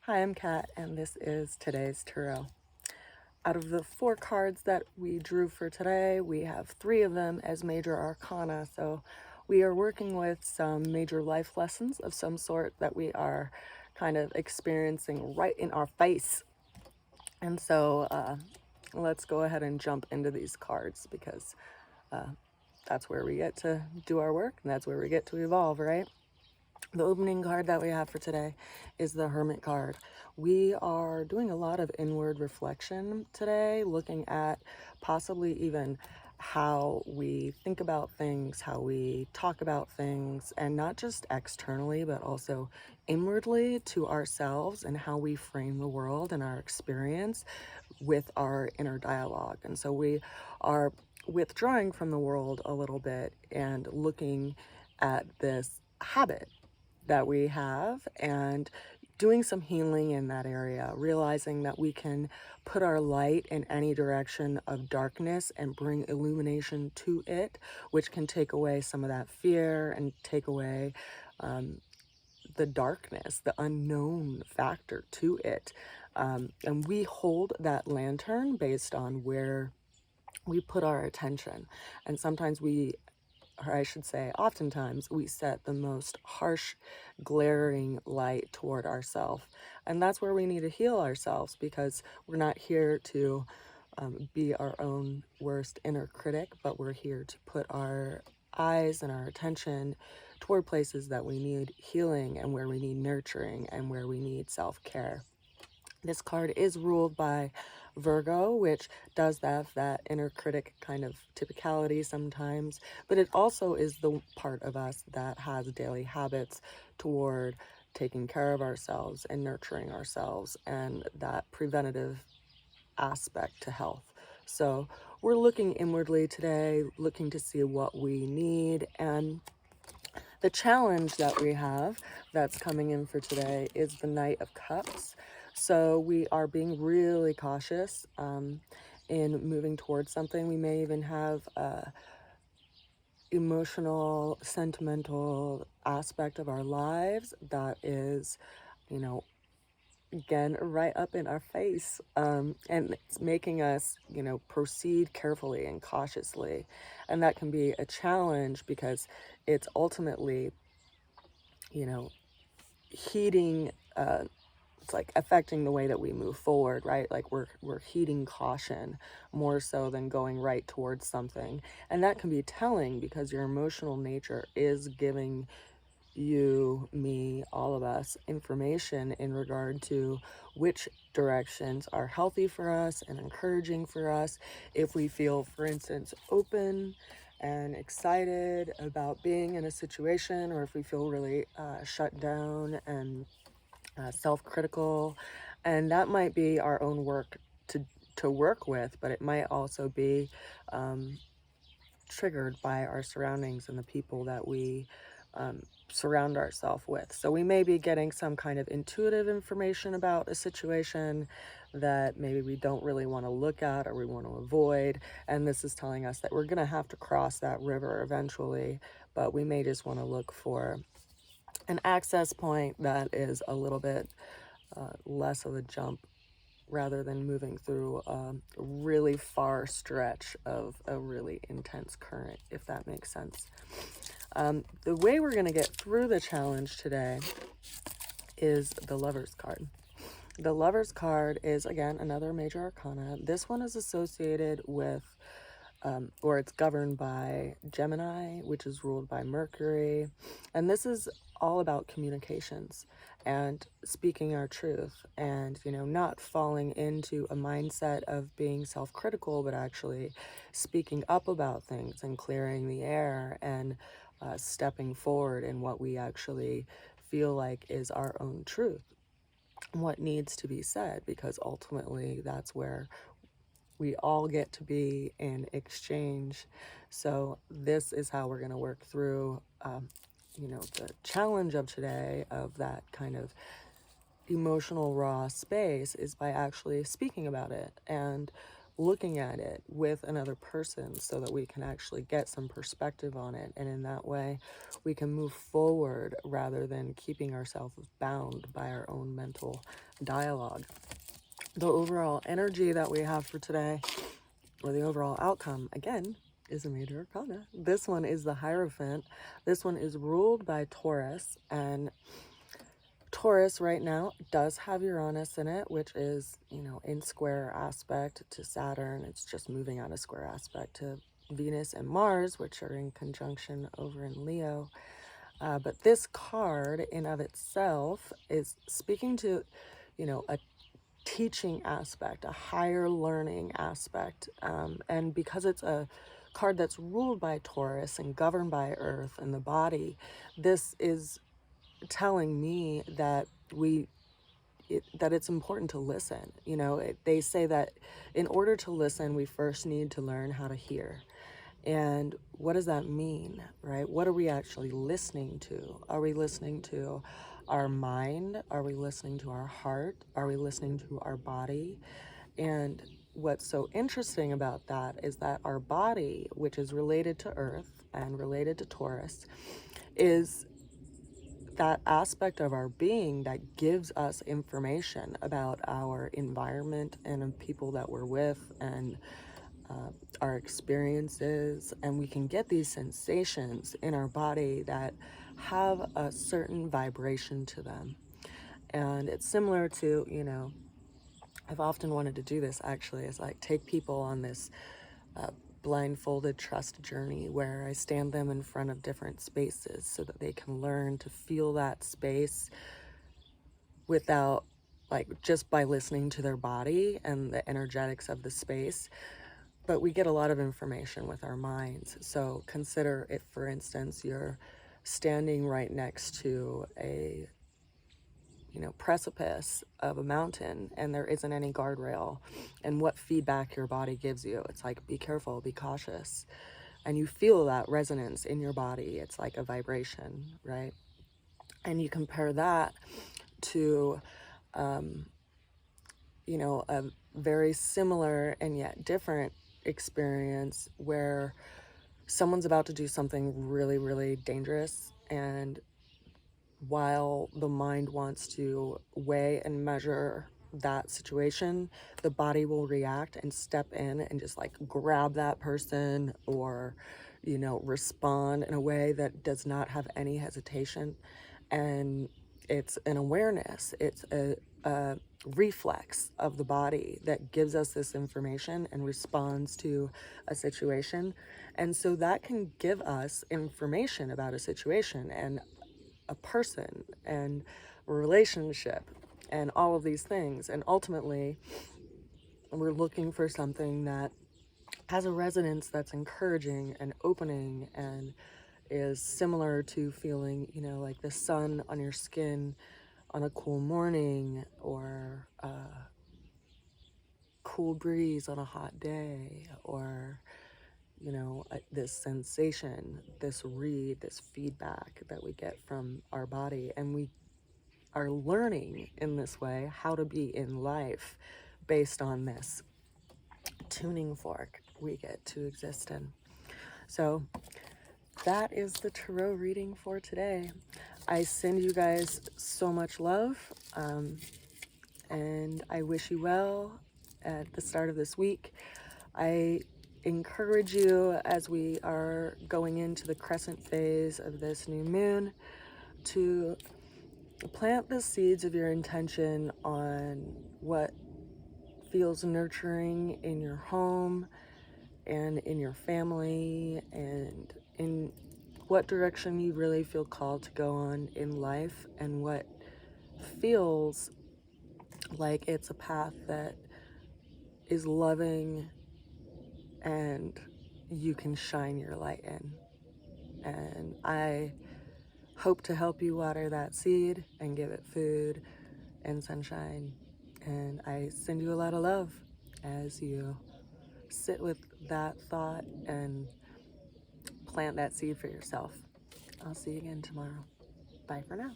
Hi, I'm Kat, and this is today's tarot. Out of the 4 cards that we drew for today, we have 3 of them as major arcana, so we are working with some major life lessons of some sort that we are kind of experiencing right in our face. And so let's go ahead and jump into these cards because that's where we get to do our work, and that's where we get to evolve, right? The opening card that we have for today is the Hermit card. We are doing a lot of inward reflection today, looking at possibly even how we think about things, how we talk about things, and not just externally, but also inwardly to ourselves and how we frame the world and our experience with our inner dialogue. And so we are withdrawing from the world a little bit and looking at this habit that we have and doing some healing in that area, realizing that we can put our light in any direction of darkness and bring illumination to it, which can take away some of that fear and take away the darkness, the unknown factor to it. And we hold that lantern based on where we put our attention. And sometimes or I should say, oftentimes we set the most harsh, glaring light toward ourselves. And that's where we need to heal ourselves, because we're not here to be our own worst inner critic, but we're here to put our eyes and our attention toward places that we need healing and where we need nurturing and where we need self-care. This card is ruled by Virgo, which does have that inner critic kind of typicality sometimes, but it also is the part of us that has daily habits toward taking care of ourselves and nurturing ourselves, and that preventative aspect to health. So we're looking inwardly today, looking to see what we need, and the challenge that we have that's coming in for today is the Knight of Cups. So we are being really cautious in moving towards something. We may even have a emotional, sentimental aspect of our lives that is, you know, again, right up in our face. And it's making us, proceed carefully and cautiously. And that can be a challenge because it's ultimately, you know, heeding, it's like affecting the way that we move forward, right? Like we're heeding caution more so than going right towards something. And that can be telling because your emotional nature is giving you, me, all of us information in regard to which directions are healthy for us and encouraging for us. If we feel, for instance, open and excited about being in a situation, or if we feel really shut down and self-critical, and that might be our own work to work with, but it might also be triggered by our surroundings and the people that we surround ourselves with. So we may be getting some kind of intuitive information about a situation that maybe we don't really want to look at or we want to avoid, and this is telling us that we're going to have to cross that river eventually, but we may just want to look for an access point that is a little bit less of a jump rather than moving through a really far stretch of a really intense current, if that makes sense. The way we're going to get through the challenge today is the Lover's card. The Lover's card is, again, another major arcana. This one is associated with, or it's governed by Gemini, which is ruled by Mercury. And this is all about communications and speaking our truth and, not falling into a mindset of being self-critical, but actually speaking up about things and clearing the air and stepping forward in what we actually feel like is our own truth, what needs to be said, because ultimately that's where we all get to be in exchange. So this is how we're going to work through, the challenge of today, of that kind of emotional raw space, is by actually speaking about it and looking at it with another person so that we can actually get some perspective on it. And in that way, we can move forward rather than keeping ourselves bound by our own mental dialogue. The overall energy that we have for today, or the overall outcome, again, is a major arcana. This one is the Hierophant. This one is ruled by Taurus, and Taurus right now does have Uranus in it, which is, in square aspect to Saturn. It's just moving out of square aspect to Venus and Mars, which are in conjunction over in Leo. But this card in of itself is speaking to, a teaching aspect, a higher learning aspect. And because it's a card that's ruled by Taurus and governed by Earth and the body, this is telling me that it's important to listen. They say that in order to listen, we first need to learn how to hear. And what does that mean, right? What are we actually listening to? Are we listening to our mind? Are we listening to our heart? Are we listening to our body? And what's so interesting about that is that our body, which is related to Earth and related to Taurus, is that aspect of our being that gives us information about our environment and people that we're with and our experiences. And we can get these sensations in our body that have a certain vibration to them. And it's similar to, I've often wanted to do this actually, is like take people on this blindfolded trust journey where I stand them in front of different spaces so that they can learn to feel that space without, just by listening to their body and the energetics of the space. But we get a lot of information with our minds. So consider if, for instance, you're standing right next to a precipice of a mountain and there isn't any guardrail, and what feedback your body gives you. It's like, be careful, be cautious. And you feel that resonance in your body. It's like a vibration, right? And you compare that to, a very similar and yet different experience where someone's about to do something really, really dangerous, and while the mind wants to weigh and measure that situation, the body will react and step in and just grab that person or, respond in a way that does not have any hesitation. And it's an awareness, it's a reflex of the body that gives us this information and responds to a situation. And so that can give us information about a situation and a person and a relationship and all of these things. And ultimately, we're looking for something that has a resonance that's encouraging and opening and is similar to feeling, like the sun on your skin on a cool morning, or a cool breeze on a hot day, or this sensation, this read, this feedback that we get from our body. And we are learning in this way how to be in life based on this tuning fork we get to exist in. So that is the tarot reading for today. I send you guys so much love, and I wish you well at the start of this week. I encourage you, as we are going into the crescent phase of this new moon, to plant the seeds of your intention on what feels nurturing in your home and in your family, and in what direction you really feel called to go on in life, and what feels like it's a path that is loving and you can shine your light in. And I hope to help you water that seed and give it food and sunshine. And I send you a lot of love as you sit with that thought and plant that seed for yourself. I'll see you again tomorrow. Bye for now.